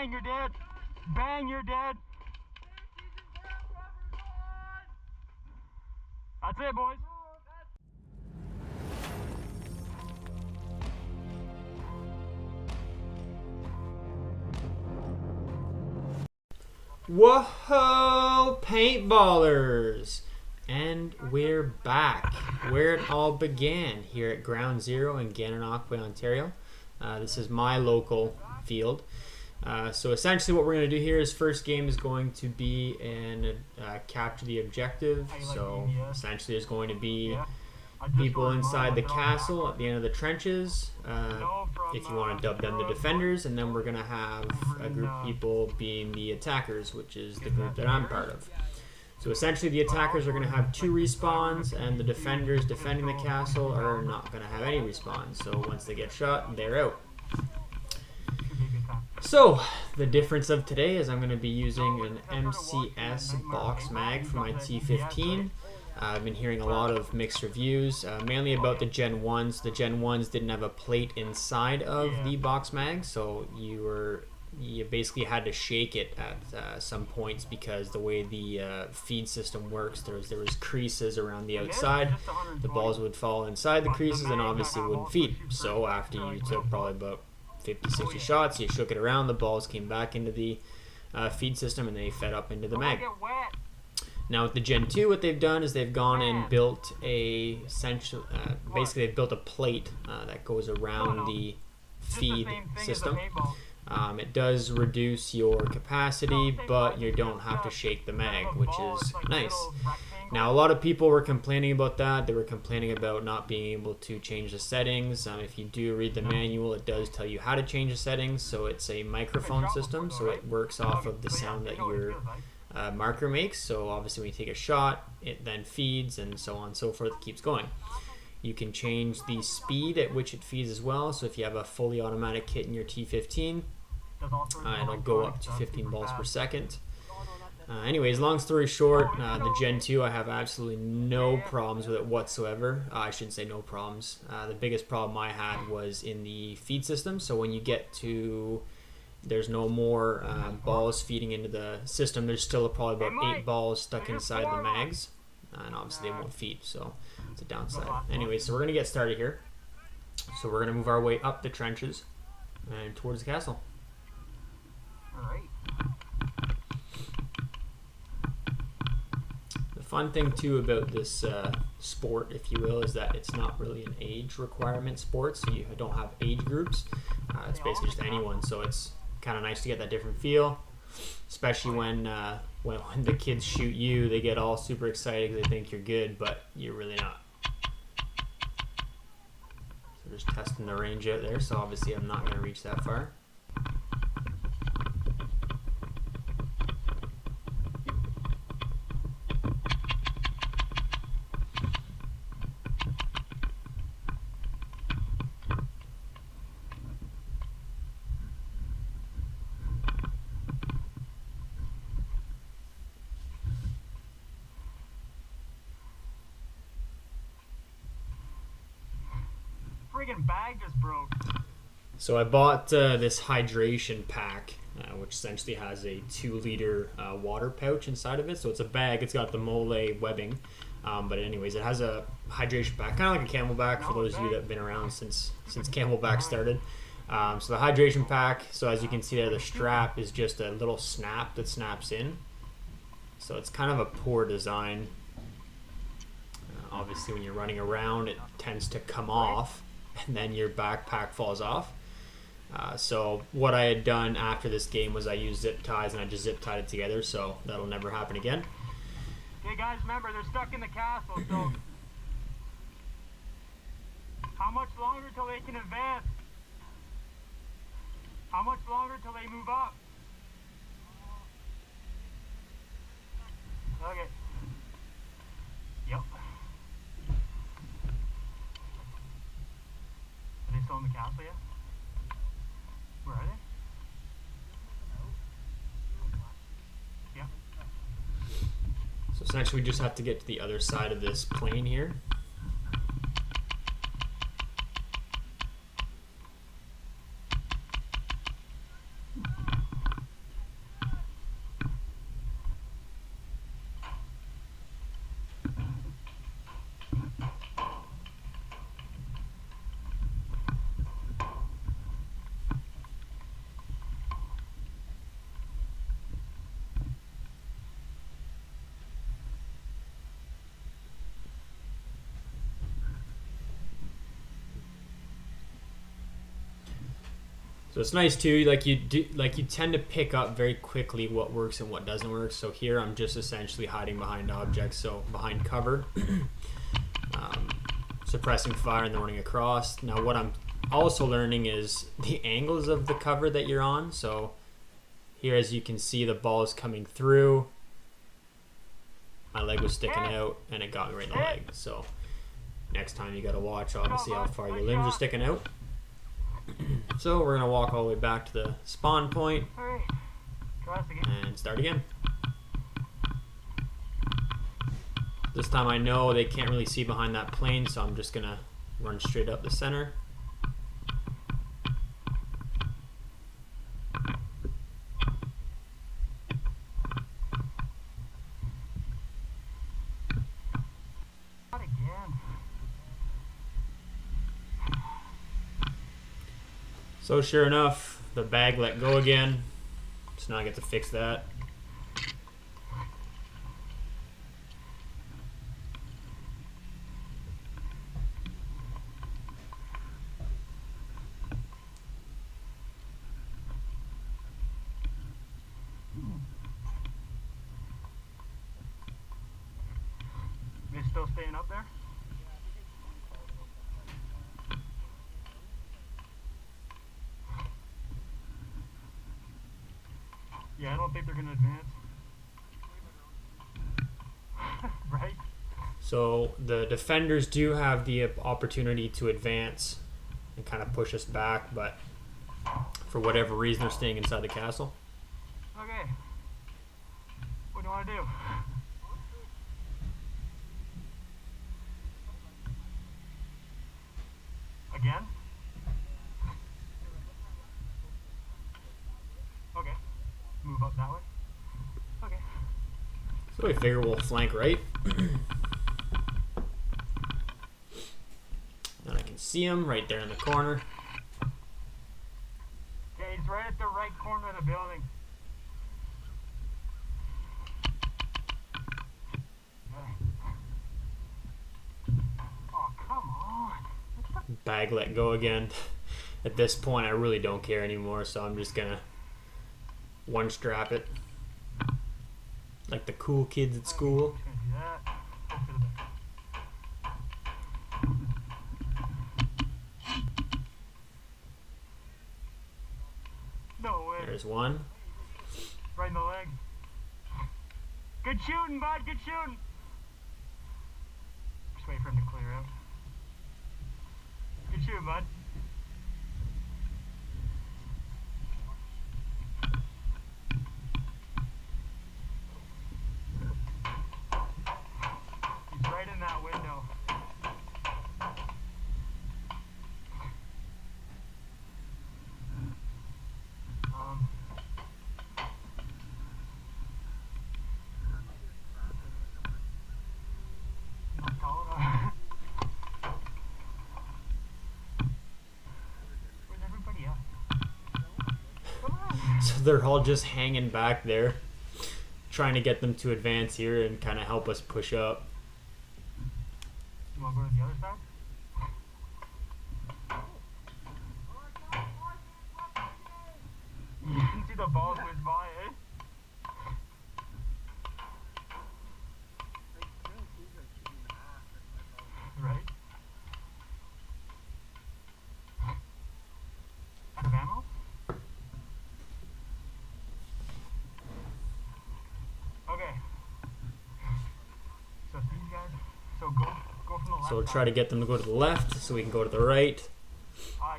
Bang, you're dead. Bang, you're dead. That's it, boys. Whoa, paintballers! And we're back where it all began, here at Ground Zero in Gananoque, Ontario. This is my local field. So essentially what we're going to do here is first game is going to be an capture the objective. So essentially there's going to be people inside the castle at the end of the trenches, if you want to dub them the defenders, and then we're going to have a group of people being the attackers, which is the group that I'm part of. So essentially the attackers are going to have 2 respawns, and the defenders defending the castle are not going to have any respawns. So once they get shot, they're out. So the difference of today is I'm going to be using an MCS box mag for my T15. I've been hearing a lot of mixed reviews, mainly about the Gen 1s. The Gen 1s didn't have a plate inside of the box mag, so you basically had to shake it at some points because the way the feed system works, there was creases around the outside. The balls would fall inside the creases and obviously wouldn't feed. So after you took probably about 50-60 shots, you shook it around, the balls came back into the feed system and they fed up into the mag. Now with the Gen 2, what they've done is they've gone and built a basically they've built a plate that goes around the feed system. It does reduce your capacity, but you don't have to shake the mag, which is nice. Now a lot of people were complaining about that. They were complaining about not being able to change the settings. If you do read the manual, it does tell you how to change the settings. So it's a microphone system, so it works off of the sound that your marker makes. So obviously when you take a shot, it then feeds, and so on and so forth. It keeps going. You can change the speed at which it feeds as well. So if you have a fully automatic kit in your T15, it'll go up to 15 balls per second. Anyways, long story short, the Gen 2, I have absolutely no problems with it whatsoever. I shouldn't say no problems. The biggest problem I had was in the feed system. So when you get to, there's no more balls feeding into the system, there's still probably about 8 balls stuck inside the mags. And obviously they won't feed, so it's a downside. Anyway, so we're going to get started here. So we're going to move our way up the trenches and towards the castle. The fun thing too about this sport, if you will, is that it's not really an age requirement sport, so you don't have age groups. It's basically just anyone, so it's kind of nice to get that different feel, especially when the kids shoot you. They get all super excited because they think you're good, but you're really not. So just testing the range out there, so obviously I'm not going to reach that far. Friggin' bag just broke. So I bought this hydration pack, which essentially has a 2-liter water pouch inside of it. So it's a bag. It's got the mole webbing, but anyways, it has a hydration pack, kind of like a Camelback for those of you that have been around since Camelback started. So the hydration pack. So as you can see there, the strap is just a little snap that snaps in. So it's kind of a poor design. Obviously, when you're running around, it tends to come off, and then your backpack falls off. So what I had done after this game was I used zip ties, and I just zip tied it together, so that'll never happen again. Hey guys, remember they're stuck in the castle, so how much longer till they can advance? How much longer till they move up? Okay. Yep. Are they still in the castle yet? Where are they? Yeah. So essentially we just have to get to the other side of this plane here. So it's nice too, like you tend to pick up very quickly what works and what doesn't work. So here I'm just essentially hiding behind objects, so behind cover, suppressing fire and then running across. Now what I'm also learning is the angles of the cover that you're on. So here, as you can see, the ball is coming through. My leg was sticking out and it got me right in the leg. So next time you gotta watch obviously how far your limbs are sticking out. So we're gonna walk all the way back to the spawn point and start again. This time I know they can't really see behind that plane, so I'm just gonna run straight up the center. So sure enough, the bag let go again. So now I get to fix that. They still staying up there? Yeah, I don't think they're gonna advance. Right? So the defenders do have the opportunity to advance and kind of push us back, but for whatever reason they're staying inside the castle. Okay. What do you want to do? Again? Okay. Move up that way. Okay. So we figure we'll flank right. And I can see him right there in the corner. Okay, he's right at the right corner of the building. Oh, come on. Bag let go again. At this point I really don't care anymore, so I'm just gonna one strap it like the cool kids at school. No way. There's one. Right in the leg. Good shooting, bud. Good shooting. Just wait for him to clear out. Good shooting, bud. He's right in that window. Where's everybody at? Come on. So they're all just hanging back there, trying to get them to advance here and kind of help us push up. You want to go to the other side? You can see the balls whiz by, eh? Right? Out of ammo? Okay. So these guys, so go from the left. So we'll try to get them to go to the left so we can go to the right.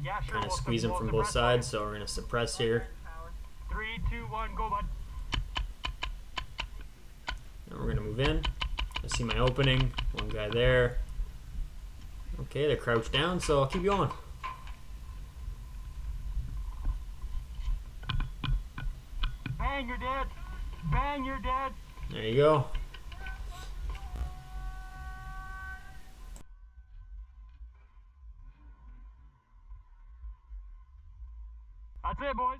Yeah, sure. Kind of squeeze them from both sides, so we're going to suppress here. 3, 2, 1, go, bud. And we're going to move in. I see my opening. One guy there. Okay, they're crouched down, so I'll keep going. Bang, you're dead. Bang, you're dead. There you go. That's it, boys.